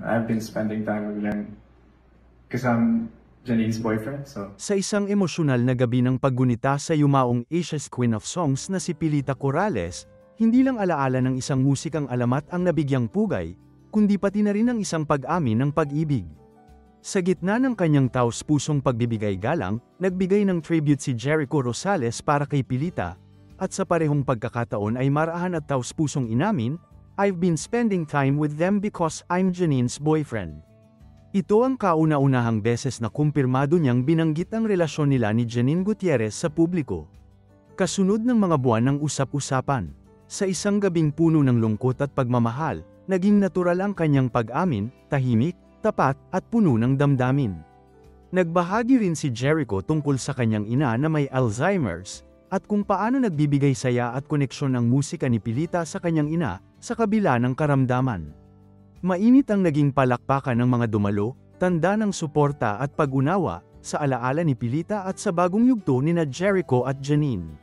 I've been spending time with them because I'm Janine's boyfriend, so. Sa isang emosyonal na gabi ng paggunita sa yumaong Asia's Queen of Songs na si Pilita Corrales, hindi lang alaala ng isang musikang alamat ang nabigyang pugay, kundi pati na rin ang isang pag-amin ng pag-ibig. Sa gitna ng kanyang taos-pusong pagbibigay galang, nagbigay ng tribute si Jericho Rosales para kay Pilita, at sa parehong pagkakataon ay marahan at taos-pusong inamin, "I've been spending time with them because I'm Janine's boyfriend." Ito ang kauna-unahang beses na kumpirmado niyang binanggit ang relasyon nila ni Janine Gutierrez sa publiko. Kasunod ng mga buwan ng usap-usapan, sa isang gabing puno ng lungkot at pagmamahal, naging natural ang kanyang pag-amin, tahimik, tapat, at puno ng damdamin. Nagbahagi rin si Jericho tungkol sa kanyang ina na may Alzheimer's, at kung paano nagbibigay saya at koneksyon ng musika ni Pilita sa kanyang ina, sa kabila ng karamdaman. Mainit ang naging palakpakan ng mga dumalo, tanda ng suporta at pag-unawa, sa alaala ni Pilita at sa bagong yugto nina Jericho at Janine.